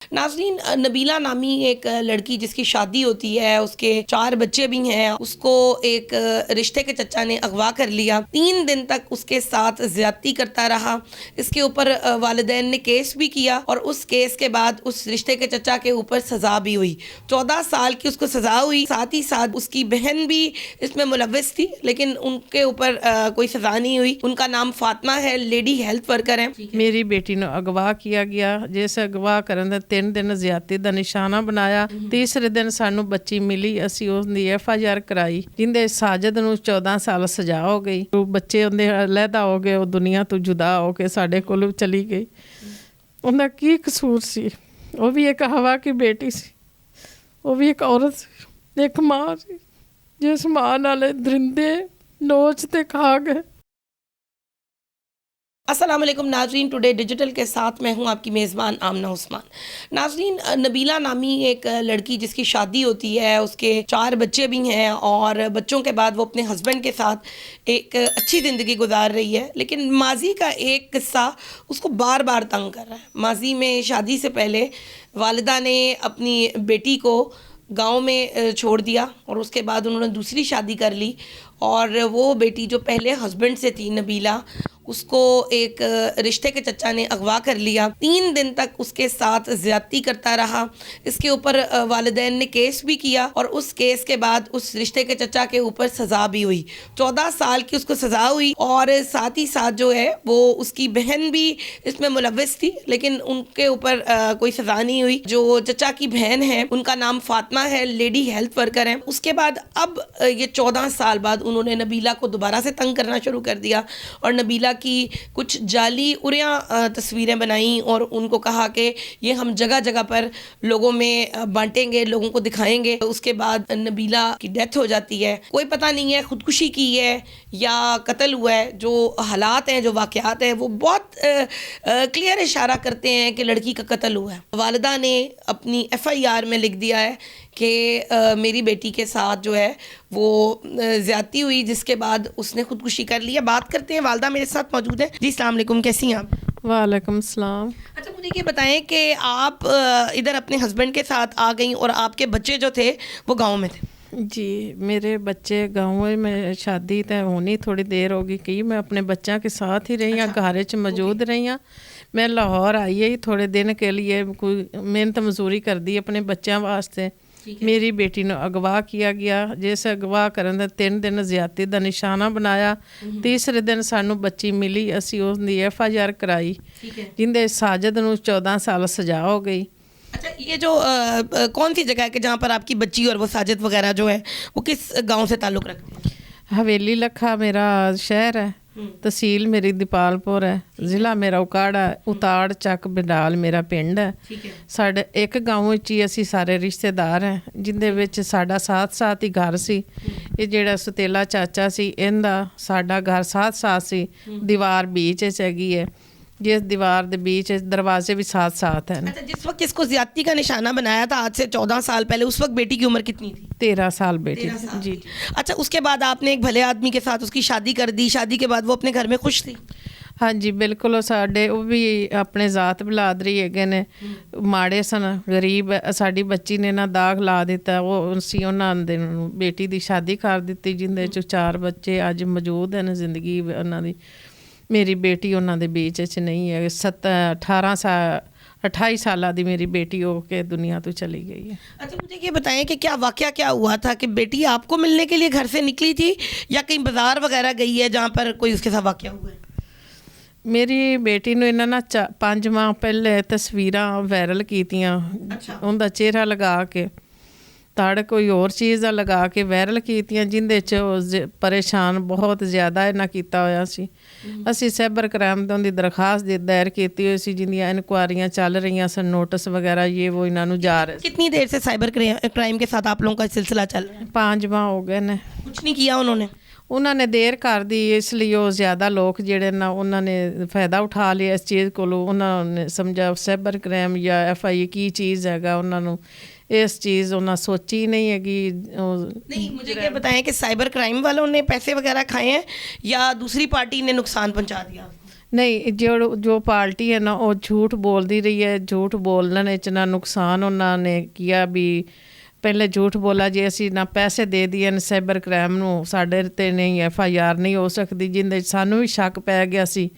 नाज़रीन, नबीला नामी एक लड़की जिसकी शादी होती है, उसके 4 बच्चे भी हैं, उसको एक रिश्ते के चचा ने अगवा कर लिया। 3 दिन तक उसके साथ ज़्यादती करता रहा। इसके ऊपर वालिदैन ने केस भी किया और उस केस के बाद उस रिश्ते के चचा के ऊपर सज़ा भी हुई। 14 साल की उसको सज़ा हुई। साथ ही साथ उसकी बहन भी इसमें मुलव्वस थी, लेकिन उनके ऊपर कोई सज़ा नहीं हुई। उनका नाम फातिमा है, लेडी हेल्थ वर्कर है। मेरी बेटी ਨੂੰ ਅਗਵਾ किया गया। जिस ਅਗਵਾ ਕਰਨ ਦੇ 3 ਦਿਨ ਜ਼ਿਆਦਤੀ ਦਾ ਨਿਸ਼ਾਨਾ ਬਣਾਇਆ। ਤੀਸਰੇ ਦਿਨ ਸਾਨੂੰ ਬੱਚੀ ਮਿਲੀ। ਅਸੀਂ ਉਸ ਦੀ FIR ਕਰਾਈ, ਜਿੰਦੇ ਸਾਜਦ ਨੂੰ 14 ਸਾਲ ਸਜ਼ਾ ਹੋ ਗਈ। ਉਹ ਬੱਚੇ ਉਹਦੇ ਅਲੱਦਾ ਹੋ ਗਏ, ਉਹ ਦੁਨੀਆ ਤੋਂ ਜੁਦਾ ਹੋ ਕੇ ਸਾਡੇ ਕੋਲ ਚਲੀ ਗਈ। ਉਹਦਾ ਕੀ ਕਸੂਰ ਸੀ? ਉਹ ਵੀ ਇੱਕ ਹਵਾ की बेटी ਸੀ, ਉਹ ਵੀ ਇੱਕ ਔਰਤ ਸੀ, ਇੱਕ ਮਾਂ ਸੀ, ਜਿਸ ਮਾਂ ਨਾਲ ਦਰਿੰਦੇ ਨੋਚ ਤੇ ਖਾ गए। अस्सलाम वालेकुम नाज़रीन, टुडे डिजिटल के साथ मैं हूं आपकी मेज़बान आमना उस्मान। नाज़रीन, नबीला नामी एक लड़की जिसकी शादी होती है, उसके 4 बच्चे भी हैं और बच्चों के बाद वो अपने हस्बैंड के साथ एक अच्छी ज़िंदगी गुजार रही है, लेकिन माजी का एक किस्सा उसको बार बार तंग कर रहा है। माजी में शादी से पहले वालिदा ने अपनी बेटी को गांव में छोड़ दिया और उसके बाद उन्होंने दूसरी शादी कर ली और वो बेटी जो पहले हस्बैंड से थी नबीला, उसको एक रिश्ते के चचा ने अगवा कर लिया। 3 दिन तक उसके साथ ज़्यादती करता रहा। इसके ऊपर वालिदैन ने केस भी किया और उस केस के बाद उस रिश्ते के चचा के ऊपर सज़ा भी हुई। 14 साल की उसको सज़ा हुई और साथ ही साथ जो है वो उसकी बहन भी इसमें मुलव्वस थी, लेकिन उनके ऊपर कोई सज़ा नहीं हुई। जो चचा की बहन है उनका नाम फातिमा है, लेडी हेल्थ वर्कर है। उसके बाद अब ये 14 साल बाद उन्होंने नबीला को दोबारा से तंग करना शुरू कर दिया और नबीला की कुछ जाली उरिया तस्वीरें बनाई और उनको कहा कि ये हम जगह जगह पर लोगों में बांटेंगे, लोगों को दिखाएंगे। उसके बाद नबीला की डेथ हो जाती है। कोई पता नहीं है खुदकुशी की है या कत्ल हुआ है। जो हालात हैं, जो वाक़यात हैं, वो बहुत क्लियर इशारा करते हैं कि लड़की का कत्ल हुआ है। वालिदा ने अपनी FIR में लिख दिया है कि मेरी बेटी के साथ जो है वो ज़्यादती हुई, जिसके बाद उसने खुदकुशी कर ली है। बात करते हैं, वालिदा मेरे साथ मौजूद है। जी अस्सलाम वालेकुम, कैसी हैं आप? वालेकुम सलाम। अच्छा, मुझे ये बताएं कि आप इधर अपने हस्बैंड के साथ आ गई और आपके बच्चे जो थे वो गांव में थे। जी, मेरे बच्चे गाँव में शादी तय होनी थोड़ी देर हो गई कि मैं अपने बच्चों के साथ ही रही हाँ, घर च मौजूद रही हाँ। मैं लाहौर आई है थोड़े दिन के लिए, कोई मेहनत मजदूरी कर दी अपने बच्चों वास्ते। मेरी बेटी ਨੂੰ ਅਗਵਾ किया गया। जिस ਅਗਵਾ ਕਰਨ ਦੇ 3 ਦਿਨ ਜ਼ਿਆਦਤੀ ਦਾ ਨਿਸ਼ਾਨਾ ਬਣਾਇਆ। ਤੀਸਰੇ ਦਿਨ ਸਾਨੂੰ ਬੱਚੀ ਮਿਲੀ। ਅਸੀਂ ਉਸ ਦੀ FIR ਕਰਾਈ, ਜਿੰਦੇ ਸਾਜਦ ਨੂੰ 14 ਸਾਲ सज़ा हो गई। अच्छा, ये जो कौन सी जगह है कि जहाँ पर आपकी बच्ची और वो साजिद वगैरह जो है वो किस गांव से ताल्लुक़ रखते हैं? हवेली लखा मेरा शहर है, तहसील मेरी दीपालपुर है, ज़िला मेरा उकाड़ा, उताड़ ਚੱਕ ਬਿੰਡਾਲ ਮੇਰਾ ਪਿੰਡ ਹੈ। ਸਾਡੇ ਇੱਕ गाँव ਵਿੱਚ ਹੀ ਅਸੀਂ ਸਾਰੇ ਰਿਸ਼ਤੇਦਾਰ ਹੈ, ਜਿੰਦੇ ਵਿੱਚ ਸਾਡਾ ਸਾਥ ਹੀ ਘਰ ਸੀ। ਇਹ ਜਿਹੜਾ ਸੁਤੇਲਾ ਚਾਚਾ ਸੀ, ਇਹਦਾ ਸਾਡਾ ਘਰ ਸਾਥ ਸੀ। ਦੀਵਾਰ बीच ਵਿੱਚ ਹੈਗੀ ਹੈ, जिस दीवार के बीच दरवाजे भी साथ हैं। अच्छा, जिस वक्त इसको ज्यादती का निशाना बनाया था आज से 14 साल पहले, उस वक्त बेटी की उम्र कितनी थी? 13 साल बेटी। 13 साल। जी। अच्छा, उसके बाद आपने एक भले आदमी के साथ उसकी शादी कर दी। शादी के बाद वो अपने घर में खुश थी? हाँ जी, बिल्कुल। साढ़े वो भी अपने ज़ात बिलादरी है ने, माड़े सन, गरीब। साड़ी बच्ची ने ना दाग ला दिता। वो असी उन्होंने बेटी की शादी कर दी, जिंदे 4 बच्चे अज मौजूद हैं। जिंदगी उन्होंने मेरी बेटी उन्होंने बीच नहीं है। 28 साल की मेरी बेटी हो के दुनिया तो चली गई है। अच्छा, मुझे ये बताएं कि क्या वाकया क्या हुआ था कि बेटी आपको मिलने के लिए घर से निकली थी या कहीं बाजार वगैरह गई है जहाँ पर कोई उसके साथ वाकया हुआ है? मेरी बेटी ने इन्होंने 5 माह पहले तस्वीर वायरल कीतियां। अच्छा। उनका चेहरा लगा के तड़ कोई और चीज़ का लगा के वायरल कीतियां, जिंदे परेशान बहुत ज़्यादा इन्हें किया होया सी। असी साइबर क्राइम तो उनकी दरखास्त दायर की हुई सी, जिंदियां इनकुआरियां चल रही सन, नोटिस वगैरह ये वो इन्हों जा रहे। कितनी देर से साइबर क्राइम के साथ आप लोगों का सिलसिला चल रहा है? 5 माह हो गए ने। कुछ नहीं किया उन्होंने? उन्होंने देर कर दी, इसलिए वो ज़्यादा लोग जेडे ना उन्होंने फ़ायदा उठा लिया इस चीज़ को। उन्होंने समझा साइबर क्राइम या FI की चीज़ है, उन्होंने इस चीज़ उन्हें सोची नहीं है कि नहीं। मुझे क्या बताएं कि साइबर क्राइम वालों ने पैसे वगैरह खाए हैं या दूसरी पार्टी ने नुकसान पहुंचा दिया? ਨਹੀਂ, ਜੋ ਪਾਰਟੀ ਹੈ ਨਾ ਉਹ ਝੂਠ ਬੋਲਦੀ ਰਹੀ ਹੈ। ਝੂਠ ਬੋਲਣ ਵਿੱਚ ਨਾ ਨੁਕਸਾਨ ਉਹਨਾਂ ਨੇ ਕਿਹਾ ਵੀ ਪਹਿਲੇ ਝੂਠ ਬੋਲਾ ਜੇ ਅਸੀਂ ਨਾ ਪੈਸੇ ਦੇ ਦਈਏ ਸਾਈਬਰ ਕ੍ਰਾਈਮ ਨੂੰ, ਸਾਡੇ ਤੇ ਨਹੀਂ FIR ਨਹੀਂ ਹੋ ਸਕਦੀ, ਜਿਹਦੇ 'ਚ ਸਾਨੂੰ ਵੀ ਸ਼ੱਕ ਪੈ ਗਿਆ ਸੀ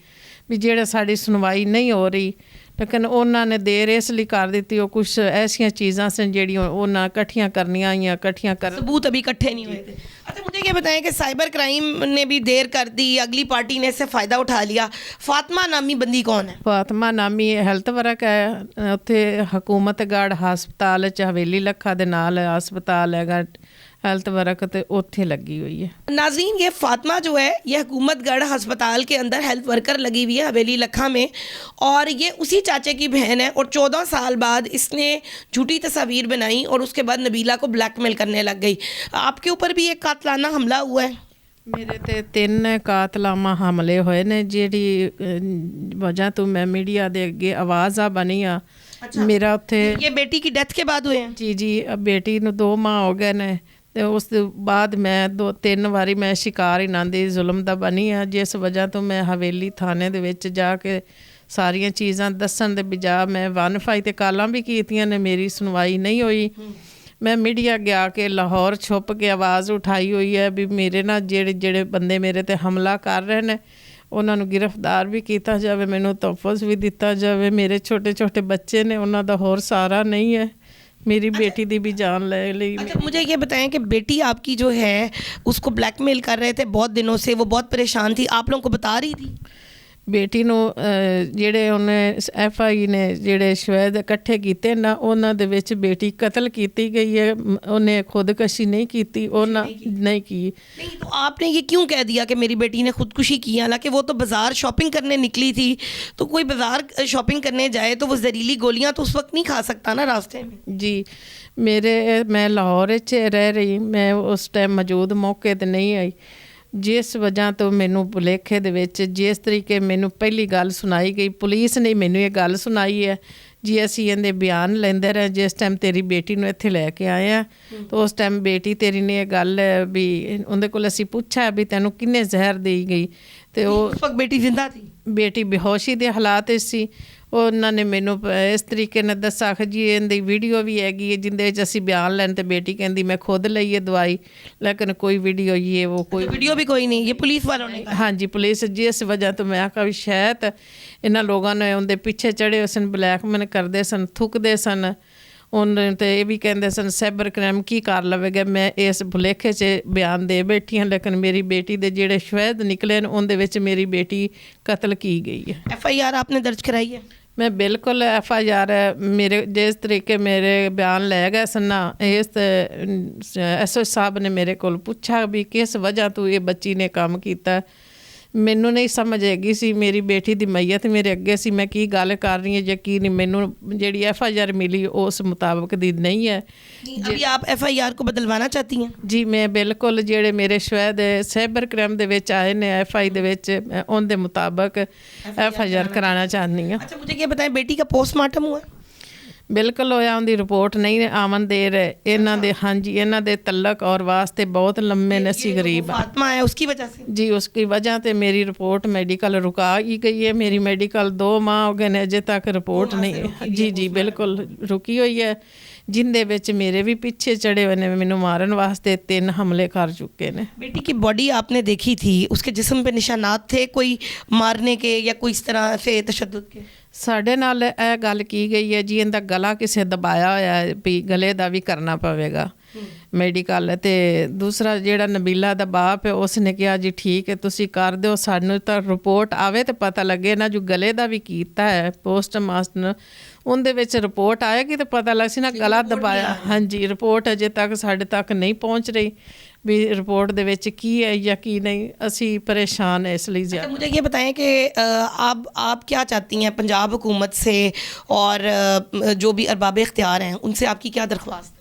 ਵੀ ਜਿਹੜਾ ਸਾਡੀ ਸੁਣਵਾਈ ਨਹੀਂ ਹੋ ਰਹੀ। ਲੇਕਿਨ ਉਹਨਾਂ ਨੇ ਦੇਰ ਇਸ ਲਈ ਕਰ ਦਿੱਤੀ, ਉਹ ਕੁਛ ਐਸੀਆਂ चीज़ां सन ਜਿਹੜੀਆਂ ਉਹਨਾਂ ਇਕੱਠੀਆਂ ਕਰਨੀਆਂ ਆਈਆਂ, ਇਕੱਠੀਆਂ कर सबूत अभी इकट्ठे नहीं हुए थे। अच्छा मुझे ये बताएं कि साइबर क्राइम ने भी देर कर दी, अगली पार्टी ने इससे फ़ायदा उठा लिया। फातिमा नामी बंदी कौन है? ਫਾਤਮਾ ਨਾਮੀ ਹੈਲਥ ਵਰਕ ਹੈ, ਉੱਥੇ ਹਕੂਮਤਗੜ੍ਹ ਹਸਪਤਾਲ 'ਚ ਹਵੇਲੀ ਲੱਖਾ ਦੇ ਨਾਲ ਹਸਪਤਾਲ ਹੈਗਾ हेल्थ वर्क, तो उत्थे लगी हुई है। नाजरीन, ये फातिमा जो है ये हुकूमतगढ़ हस्पताल के अंदर हेल्थ वर्कर लगी हुई है हवेली लखा में, और ये उसी चाचे की बहन है। और 14 साल बाद इसने झूठी तस्वीर बनाई और उसके बाद नबीला को ब्लैकमेल करने लग गई। आपके ऊपर भी एक कातलाना हमला हुआ है? मेरे ते 3 कातलामा हमले होए ने, जिहड़ी वजह तो मैं मीडिया दे अगे आवाज़ आ बनी आ। अच्छा। मेरा उत्थे ये बेटी की डेथ के बाद हुए हैं? जी जी, बेटी नूं 2 माह हो गए ने, ਤੇ ਉਸ ਤੋਂ ਬਾਅਦ ਮੈਂ 2-3 ਵਾਰੀ ਮੈਂ ਸ਼ਿਕਾਰ ਇਹਨਾਂ ਦੇ ਜ਼ੁਲਮ ਦਾ ਬਣੀ ਆ, ਜਿਸ ਵਜ੍ਹਾ ਤੋਂ ਮੈਂ ਹਵੇਲੀ ਥਾਣੇ ਦੇ ਵਿੱਚ ਜਾ ਕੇ ਸਾਰੀਆਂ ਚੀਜ਼ਾਂ ਦੱਸਣ ਦੇ ਬਜਾ ਮੈਂ 1 ਤੇ ਕਾਲਾਂ ਵੀ ਕੀਤੀਆਂ ਨੇ, ਮੇਰੀ ਸੁਣਵਾਈ ਨਹੀਂ ਹੋਈ। ਮੈਂ ਮੀਡੀਆ ਗਿਆ ਕੇ ਲਾਹੌਰ ਛੁਪ ਕੇ ਆਵਾਜ਼ ਉਠਾਈ ਹੋਈ ਹੈ ਵੀ ਮੇਰੇ ਨਾਲ ਜਿਹੜੇ ਬੰਦੇ ਮੇਰੇ ਤੇ ਹਮਲਾ ਕਰ ਰਹੇ ਨੇ ਉਹਨਾਂ ਨੂੰ ਗ੍ਰਿਫਤਾਰ ਵੀ ਕੀਤਾ ਜਾਵੇ, ਮੈਨੂੰ ਤਹਫ਼ੁਜ਼ ਵੀ ਦਿੱਤਾ ਜਾਵੇ। ਮੇਰੇ ਛੋਟੇ ਛੋਟੇ ਬੱਚੇ ਨੇ, ਉਹਨਾਂ ਦਾ ਹੋਰ ਸਹਾਰਾ नहीं है, मेरी बेटी दी भी जान ले ली। अच्छा मुझे ये बताएं कि बेटी आपकी जो है उसको ब्लैकमेल कर रहे थे बहुत दिनों से, वो बहुत परेशान थी, आप लोगों को बता रही थी? बेटी ਨੂੰ ਜਿਹੜੇ ਉਹਨੇ FI ਨੇ ਜਿਹੜੇ ਸ਼ਵਾਇਦ ਇਕੱਠੇ ਕੀਤੇ ਨਾ, ਉਹਨਾਂ ਦੇ ਵਿੱਚ बेटी कत्ल ਕੀਤੀ गई है। ਉਹਨੇ खुदकशी नहीं की, ਉਹਨਾਂ नहीं की। नहीं तो आपने ये क्यों कह दिया कि मेरी बेटी ने खुदकुशी की? हालांकि वो तो बाज़ार शॉपिंग करने निकली थी, तो कोई बाज़ार शॉपिंग करने जाए तो वो जहरीली गोलियां तो उस वक्त नहीं खा सकता ना रास्ते में? जी, मैं लाहौर च रह रही, मैं उस टाइम मौजूद मौके ते नहीं आई, जिस वजह तो मैनू भुलेखे दे विच जिस तरीके मैनू पहली गल सुनाई गई, पुलिस ने मैनू ये गल सुनाई है जी, असी इहदे बयान लेंदे रहे जिस टाइम तेरी बेटी नूं इत्थे लैके आए हैं, तो उस टाइम बेटी तेरी ने ये गल भी उहदे कोल असी पुछा भी तैनूं किन्ने जहर दी गई, तो उस वक्त बेटी जिंदा थी? बेटी बेहोशी के हालात सी। उन्होंने मैनू इस तरीके ने दसा जी इहदी वीडियो भी हैगी है जिंदे विच असी बयान लैन, तो बेटी कहती मैं खुद लई है दवाई, लेकिन कोई वीडियो ये वो कोई वीडियो भी कोई नहीं, ये पुलिस वालों ने? हाँ जी, पुलिस। जिस वजह तो मैं आखा भी शायद इन्होंने लोगों ने उनके पीछे चढ़े सन, ब्लैकमेल करते सन, थुकते सन। उन्होंने तो ये भी कहते सन साइबर क्राइम की कर लवेगा। मैं इस भुलेखे से बयान दे बैठी हाँ, लेकिन मेरी बेटी के जोड़े शवायद निकले उनके मेरी बेटी कत्ल की गई है। FIR आपने दर्ज कराई है? मैं बिल्कुल FIR मेरे जिस तरीके मेरे बयान लै गए सन ना, इस SO साहब ने मेरे को पूछा भी किस वजह तू ये बच्ची ने काम किया, मैनू नहीं समझ आएगी सी, मेरी बेटी दी मैयत मेरे अगे सी, मैं की गल कर रही हूँ या की नहीं, मैनू जी FIR मिली उस मुताबिक दी नहीं है। अभी आप FIR को बदलवाना चाहती हैं? जी, मैं बिल्कुल जेड़े मेरे शवायद साइबर क्राइम दे विच आए ने FI दे विच उनके मुताबिक FIR कराना चाहती हूँ। अच्छा मुझे ये बताएं, बेटी का पोस्टमार्टम हुआ? बिल्कुल होया, उनकी रिपोर्ट नहीं आवन दे रहे इन्हां दे। हाँ जी, इन्हां दे तलक और वास्ते बहुत लम्बे ने, असी गरीब फातिमा है उसकी वजह से? जी, उसकी वजह से मेरी रिपोर्ट मेडिकल रुका ही गई है। मेरी मेडिकल 2 माह हो गए ने, अजे तक रिपोर्ट नहीं। जी जी, बिल्कुल रुकी हुई है, जिंदे विच मेरे भी पीछे चढ़े हुए ने, मैनू मारन वास्ते 3 हमले कर चुके ने। बेटी की बॉडी आपने देखी थी, उसके जिस्म पे निशानात थे कोई मारने के या कोई इस तरह से तशद्दुद के? ਸਾਡੇ ਨਾਲ ਇਹ ਗੱਲ ਕੀ ਗਈ ਹੈ ਜੀ, ਇਹਦਾ ਗਲਾ ਕਿਸੇ ਦਬਾਇਆ ਹੋਇਆ ਹੈ ਵੀ ਗਲੇ ਦਾ ਵੀ ਕਰਨਾ ਪਵੇਗਾ ਮੈਡੀਕਲ। ਤੇ ਦੂਸਰਾ ਜਿਹੜਾ ਨਬੀਲਾ ਦਾ ਬਾਪ ਹੈ ਉਸਨੇ ਕਿਹਾ ਜੀ ਠੀਕ ਹੈ ਤੁਸੀਂ ਕਰ ਦਿਓ, ਸਾਨੂੰ ਤਾਂ ਰਿਪੋਰਟ ਆਵੇ ਤੇ ਪਤਾ ਲੱਗੇ ਨਾ, ਜੋ ਗਲੇ ਦਾ ਵੀ ਕੀਤਾ ਹੈ ਪੋਸਟਮਾਸਟਰ ਉਹਦੇ ਵਿੱਚ ਰਿਪੋਰਟ ਆਏਗੀ ਤਾਂ ਪਤਾ ਲੱਗ ਸੀ ਨਾ ਗਲਾ ਦਬਾਇਆ। ਹਾਂਜੀ, ਰਿਪੋर्ट ਅਜੇ ਤੱਕ ਸਾਡੇ ਤੱਕ ਨਹੀਂ ਪਹੁੰਚ ਰਹੀ भी रिपोर्ट दे विच की है या की नहीं, असी परेशान है इसलिए ज़्यादा। मुझे ये बताएं कि आप क्या चाहती हैं पंजाब हुकूमत से और जो भी अरबाब इख्तियार हैं उनसे, आपकी क्या दरख्वास्त?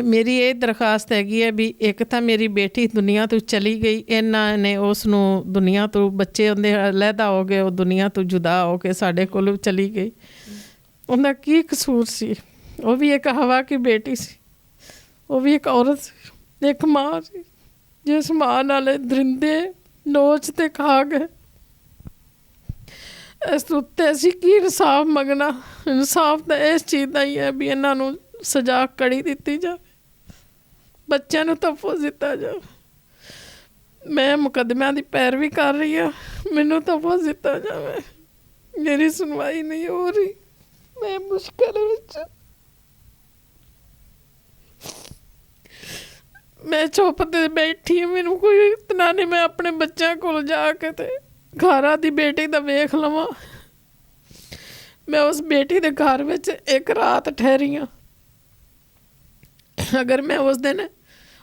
मेरी ये दरखास्त हैगी है भी एक तो मेरी बेटी दुनिया तो चली गई, इन्हां ने उसनू दुनिया तो बच्चे उनके अलहदा हो गए, वो दुनिया तो जुदा हो के साढ़े कोल चली गई। उनका की कसूर सी? वो भी एक हवा की बेटी सी, वो भी एक औरत सी, एक माँ सी, जिस माँ नाल दरिंदे नोच ते खा गए। ਇਸ ਉੱਤੇ ਅਸੀਂ ਕੀ ਇਨਸਾਫ ਮੰਗਣਾ। ਇਨਸਾਫ ਤਾਂ ਇਸ ਚੀਜ਼ ਦਾ ਹੀ ਹੈ ਵੀ ਇਹਨਾਂ ਨੂੰ ਸਜ਼ਾ ਕੜੀ ਦਿੱਤੀ ਜਾਵੇ, ਬੱਚਿਆਂ ਨੂੰ ਤਹਫ਼ੁਜ਼ ਦਿੱਤਾ ਜਾਵੇ। ਮੈਂ ਮੁਕੱਦਮਿਆਂ ਦੀ ਪੈਰਵੀ ਕਰ ਰਹੀ ਹਾਂ, ਮੈਨੂੰ ਤਹਫ਼ੁਜ਼ ਦਿੱਤਾ ਜਾਵੇ। ਮੇਰੀ ਸੁਣਵਾਈ ਨਹੀਂ ਹੋ ਰਹੀ, ਮੈਂ ਮੁਸ਼ਕਿਲ ਵਿੱਚ, ਮੈਂ ਚੁੱਪ ਤੇ ਬੈਠੀ ਹਾਂ, ਮੈਨੂੰ ਕੋਈ ਇਤਨਾ ਨਹੀਂ। ਮੈਂ ਆਪਣੇ ਬੱਚਿਆਂ ਕੋਲ ਜਾ ਕੇ ਤੇ ਘਰਾਂ ਦੀ ਬੇਟੀ ਦਾ ਵੇਖ ਲਵਾਂ। ਮੈਂ ਉਸ ਬੇਟੀ ਦੇ ਘਰ ਵਿੱਚ ਇੱਕ ਰਾਤ ਠਹਿਰੀ ਹਾਂ। ਅਗਰ ਮੈਂ ਉਸ ਦਿਨ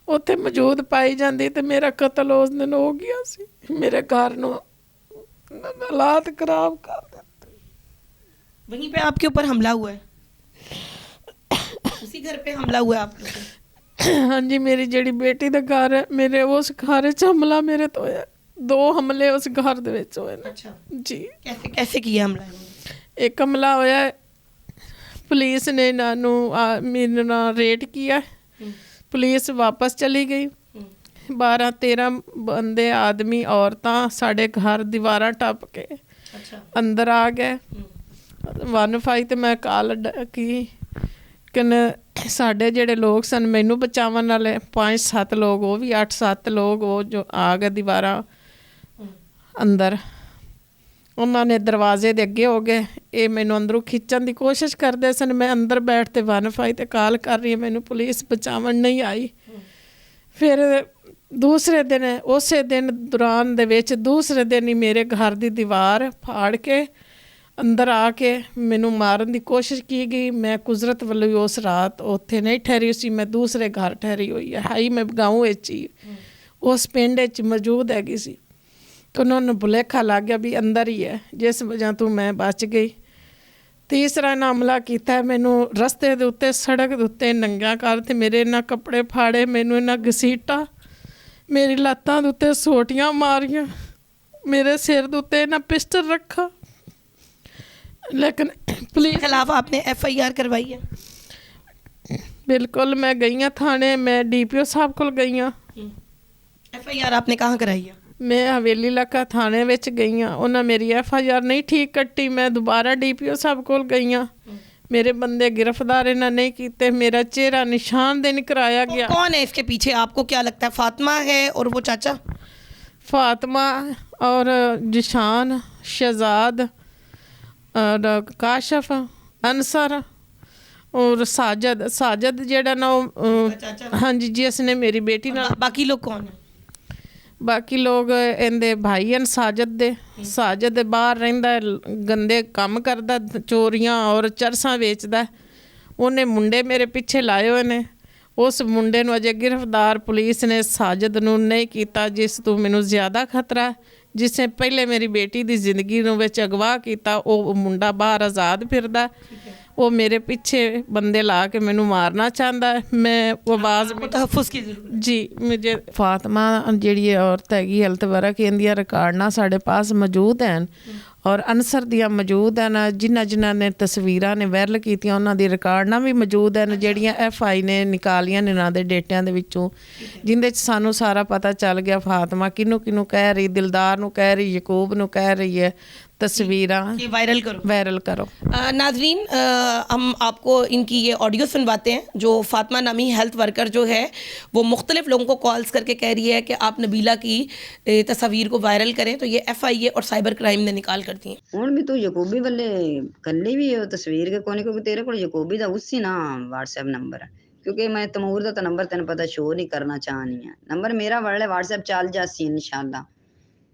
ਉੱਥੇ ਮੌਜੂਦ ਪਾਈ ਜਾਂਦੀ ਤੇ ਮੇਰਾ ਕਤਲ ਉਸ ਦਿਨ ਹੋ ਗਿਆ ਸੀ। ਮੇਰੇ ਘਰ ਨੂੰ ਹਾਲਾਤ खराब कर देते। वहीं पे आपके ऊपर हमला हुआ है? उसी घर पे हमला हुआ है आपके ऊपर? हाँ जी, मेरी ਜਿਹੜੀ ਬੇਟੀ ਦਾ ਘਰ ਹੈ, ਮੇਰੇ ਉਸ ਘਰ 'ਚ ਹਮਲਾ ਮੇਰੇ ਤੋਂ ਹੋਇਆ। 2 ਹਮਲੇ ਉਸ ਘਰ ਦੇ ਵਿੱਚ ਹੋਏ ਨੇ। अच्छा, जी, कैसे कैसे किया हमला? ਇੱਕ ਹਮਲਾ ਹੋਇਆ, ਪੁਲਿਸ ਨੇ ਇਹਨਾਂ ਨੂੰ ਮੇਰੇ ਨਾਲ ਰੇਡ किया। ਪੁਲਿਸ ਵਾਪਸ ਚਲੀ ਗਈ। 12-13 ਬੰਦੇ, ਆਦਮੀ, ਔਰਤਾਂ ਸਾਡੇ ਘਰ ਦੀਵਾਰਾਂ ਟੱਪ ਕੇ अच्छा, ਅੰਦਰ ਆ ਗਏ। 1 ਤੇ ਮੈਂ ਕਾਲ ਕੀ ਕਿ ਸਾਡੇ ਜਿਹੜੇ ਲੋਕ ਸਨ ਮੈਨੂੰ ਬਚਾਉਣ ਵਾਲੇ 5-7 ਲੋਕ, ਉਹ ਵੀ 8-7 ਲੋਕ ਉਹ ਜੋ ਆ ਗਏ ਦੀਵਾਰਾਂ ਅੰਦਰ। ਉਹਨਾਂ ਨੇ ਦਰਵਾਜ਼ੇ ਦੇ ਅੱਗੇ ਹੋ ਗਏ। ਇਹ ਮੈਨੂੰ ਅੰਦਰੋਂ ਖਿੱਚਣ ਦੀ ਕੋਸ਼ਿਸ਼ ਕਰਦੇ ਸਨ। ਮੈਂ ਅੰਦਰ ਬੈਠ ਤੇ 1 ਤੇ ਕਾਲ ਕਰ ਰਹੀ, ਮੈਨੂੰ ਪੁਲਿਸ ਬਚਾਉਣ ਨਹੀਂ ਆਈ। ਫਿਰ ਦੂਸਰੇ ਦਿਨ, ਉਸੇ ਦਿਨ ਦੌਰਾਨ ਦੇ ਵਿੱਚ ਦੂਸਰੇ ਦਿਨ ਹੀ ਮੇਰੇ ਘਰ ਦੀ ਦੀਵਾਰ ਫਾੜ ਕੇ ਅੰਦਰ ਆ ਕੇ ਮੈਨੂੰ ਮਾਰਨ ਦੀ ਕੋਸ਼ਿਸ਼ ਕੀ ਗਈ। ਮੈਂ ਕੁਦਰਤ ਵੱਲੋਂ ਉਸ ਰਾਤ ਉੱਥੇ ਨਹੀਂ ਠਹਿਰੀ ਸੀ, ਮੈਂ ਦੂਸਰੇ ਘਰ ਠਹਿਰੀ ਹੋਈ ਹੈ। ਹਾਈ ਮੈਂ ਗਾਉਂ ਵਿੱਚ ਹੀ ਉਸ ਪਿੰਡ ਵਿੱਚ ਮੌਜੂਦ ਹੈਗੀ ਸੀ। ਤਾਂ ਉਹਨਾਂ ਨੂੰ ਭੁਲੇਖਾ ਲੱਗ ਗਿਆ ਵੀ ਅੰਦਰ ਹੀ ਹੈ, ਜਿਸ ਵਜ੍ਹਾ ਤੋਂ ਮੈਂ ਬਚ ਗਈ। ਤੀਸਰਾ ਇਹਨਾਂ ਹਮਲਾ ਕੀਤਾ ਮੈਨੂੰ ਰਸਤੇ ਦੇ ਉੱਤੇ, ਸੜਕ ਦੇ ਉੱਤੇ ਨੰਗਾ ਕਰ ਤੇ ਮੇਰੇ ਇਹਨਾਂ ਕੱਪੜੇ ਫਾੜੇ, ਮੈਨੂੰ ਇਹਨਾਂ ਘਸੀਟਾ, ਮੇਰੀ ਲੱਤਾਂ ਦੇ ਉੱਤੇ ਸੋਟੀਆਂ ਮਾਰੀਆਂ, ਮੇਰੇ ਸਿਰ ਦੇ ਉੱਤੇ ਇਹਨਾਂ ਪਿਸਟਲ ਰੱਖਾ। लेकिन पुलिस खिलाफ आपने FIR करवाई है? बिल्कुल, मैं गई हाँ थाने, मैं DPO साहब को गई हाँ। FIR आपने कहाँ कराई है? मैं हवेली इलाका थाने विच गई हाँ। उन्हें मेरी FIR नहीं ठीक कट्टी। मैं दोबारा DPO साहब को गई हाँ। मेरे बंदे गिरफ्तार इन्हें नहीं किए, मेरा चेहरा निशानदेही कराया गया। कौन है इसके पीछे, आपको क्या लगता है? फातिमा है और वो चाचा? फातिमा और जिशान, शहजाद और काशफ, अनसर और साजद जेड़ा ना हाँ जी, जिसने मेरी बेटी ना। बाकी लोग कौन है? बाकी लोग इहदे भाई हैं साजद दे बाहर रहिंदा, गंदे काम करदा, चोरियां और चरसां वेचदा। उन्हें मुंडे मेरे पीछे लाए हुए ने। उस मुंडे नूं अजे गिरफ्तार पुलिस ने साजद नूं नहीं कीता, जिस तों मैनूं ज़्यादा खतरा है। जिसने पहले मेरी बेटी की जिंदगी विच अगवा किया, वो मुंडा बाहर आज़ाद फिरदा। वो मेरे पीछे बंदे ला के मैनू मारना चाहता है। मैं आवाज़ तहफ़्फ़ुज़ की ज़रूरत जी, मुझे फातिमा जी औरत हैगी हेल्थ वर्क, इनदियां रिकॉर्डां साढ़े पास मौजूद हैं और अनसर दियां मौजूद हैं। जिन्हां ने तस्वीरां ने वायरल कीतियां उन्हां दी रिकॉर्डां भी मौजूद हैं, जिहड़ियां FI ने निकालियां ने इन्हां दे डेटियां दे विचों, जिंदे च सानू सारा पता चल गया फातिमा किनू किनू कह रही, दिलदार नू कह रही, यकूब नू कह रही है। तस्वीरां वायरल करो। नाज़रीन, हम आपको इनकी ये ऑडियो सुनवाते हैं, जो फातिमा नामी हेल्थ वर्कर जो है वो मुख्तलिफ लोगों को कॉल्स करके कह रही है कि आप नबीला की तस्वीर को वायरल करें, तो ये FIA और साइबर क्राइम ने निकाल कर दी। ਹੁਣ ਵੀ ਤੂੰ ਯਕੂਬੀ ਵੱਲੇ ਕੱਲੀ ਵੀ ਉਹ ਤਸਵੀਰ ਕੇ ਕੋਨੇ, ਕਿਉਂਕਿ ਤੇਰੇ ਕੋਲ ਯਕੂਬੀ ਦਾ ਉਸੇ ਨਾ WhatsApp ਨੰਬਰ ਹੈ, ਕਿਉਂਕਿ ਮੈਂ ਤਮੂਰ ਦਾ ਤਾਂ ਨੰਬਰ ਤੈਨੂੰ ਪਤਾ ਸ਼ੋ ਨਹੀਂ ਕਰਨਾ ਚਾਹਨੀ ਆ। ਨੰਬਰ ਮੇਰਾ ਵਾਲੇ WhatsApp ਚੱਲ ਜਾਸੀ ਇਨਸ਼ਾਅੱਲਾ।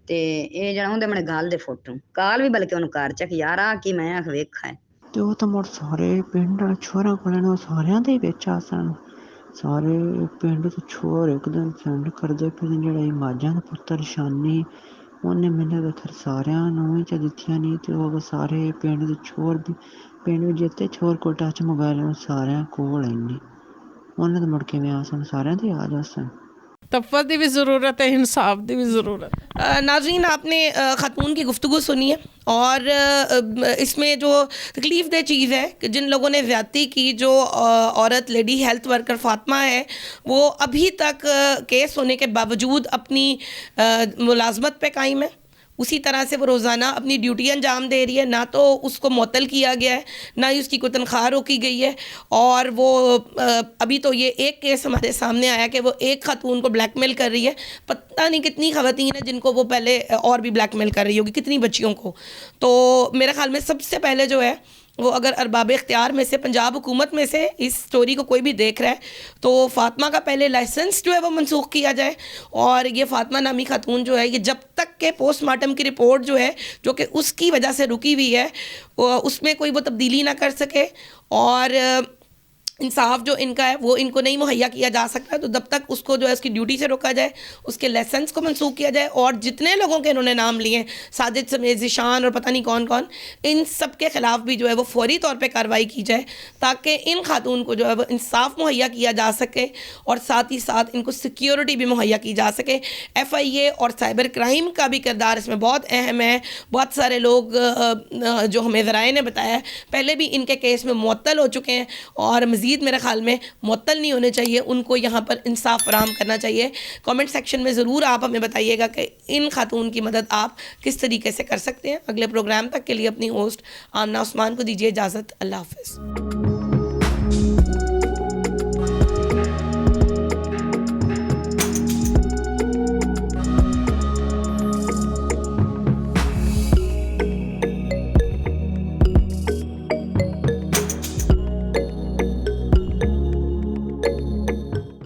ਤੇ ਇਹ ਜਿਹੜਾ ਹੁੰਦੇ ਮਨੇ ਗੱਲ ਦੇ ਫੋਟੋ ਕਾਲ ਵੀ ਬਲਕਿ ਉਹਨੂੰ ਕਰ ਚੱਕ ਯਾਰ ਆ ਕੀ ਮੈਂ ਆਖ ਵੇਖਾ ਹੈ। ਤੇ ਉਹ ਤਾਂ ਮੁੜ ਸਾਰੇ ਪਿੰਡ ਛੋਰਾਂ ਕੋਲ ਨੇ ਸਾਰਿਆਂ ਦੇ ਵਿੱਚ ਆਸਣ ਸਾਰੇ ਪਿੰਡ ਤੋਂ ਛੋਰ ਇੱਕ ਦਿਨ ਸੈਂਡ ਕਰਦੇ ਫਿਰ ਜਿਹੜਾ ਇਹ ਮਾਝਾਂ ਦਾ ਪੁੱਤਰ ਸ਼ਾਨੀ ਉਹਨੇ ਮੈਨੂੰ ਤਾਂ ਫਿਰ ਸਾਰਿਆਂ ਨੂੰ ਹੀ ਚ ਦਿੱਤੀਆਂ ਨਹੀਂ। ਤੇ ਉਹ ਸਾਰੇ ਪਿੰਡ ਦੇ ਛੋਰ ਵੀ ਪਿੰਡ ਵਿੱਚ ਜਿੱਤੇ ਛੋਰ ਕੋਲ ਟੱਚ ਮੋਬਾਈਲ ਸਾਰਿਆਂ ਕੋਲ ਇੰਨੀ ਉਹਨਾਂ ਦੇ ਮੁੜ ਕੇ ਮੈਂ ਆਸਣ ਸਾਰਿਆਂ ਦੇ ਆ ਜਾਸਣ। तफ़्फ़ुज़ की भी ज़रूरत है, इंसाफ की भी ज़रूरत है। नाज़रीन, आपने ख़ातून की गुफ्तगू सुनी है और इसमें जो तकलीफ़देह चीज़ है कि जिन लोगों ने ज़्यादती की, जो औरत लेडी हेल्थ वर्कर फातिमा है, वो अभी तक केस होने के बावजूद अपनी मुलाजमत पे कायम है। उसी तरह से वो रोज़ाना अपनी ड्यूटी अंजाम दे रही है, ना तो उसको मुअत्तल किया गया है, ना ही उसकी कोई तनख्वाह रोकी गई है। और वो अभी तो ये एक केस हमारे सामने आया कि वो एक खातून को ब्लैकमेल कर रही है, पता नहीं कितनी ख़वातीन हैं जिनको वो पहले और भी ब्लैकमेल कर रही होगी, कितनी बच्चियों को। तो मेरे ख़्याल में सबसे पहले जो है वो अगर अरबाब इख्तियार में से, पंजाब हुकूमत में से इस स्टोरी को कोई भी देख रहा है तो फ़ातिमा का पहले लाइसेंस जो है वो मनसूख किया जाए। और ये फ़ातिमा नामी खातून जो है, ये जब तक के पोस्टमार्टम की रिपोर्ट जो है, जो कि उसकी वजह से रुकी हुई है, उसमें कोई वो तब्दीली ना कर सके और इंसाफ जो इनका है वो इनको नहीं मुहैया किया जा सकता, तो तब तक उसको जो है उसकी ड्यूटी से रोका जाए, उसके लाइसेंस को मनसूख किया जाए। और जितने लोगों के इन्होंने नाम लिए हैं, साजिद समेत ज़ीशान और पता नहीं कौन कौन, इन सब के ख़िलाफ़ भी जो है वो फौरी तौर पे कार्रवाई की जाए, ताकि इन खातून को जो है वो इंसाफ मुहैया किया जा सके और साथ ही साथ इनको सिक्योरिटी भी मुहैया की जा सके। FIA और साइबर क्राइम का भी किरदार इसमें बहुत अहम है। बहुत सारे लोग जो हमें ज़राए ने बताया है, पहले भी इनके केस में मुअत्तल हो चुके हैं और मज़ीद मेरे ख्याल में मुअत्तल नहीं होने चाहिए, उनको यहाँ पर इंसाफ फराहम करना चाहिए। कमेंट सेक्शन में ज़रूर आप हमें बताइएगा कि इन खातून की मदद आप किस तरीके से कर सकते हैं। अगले प्रोग्राम तक के लिए अपनी होस्ट आमना उस्मान को दीजिए इजाज़त। अल्लाह हाफ़िज़।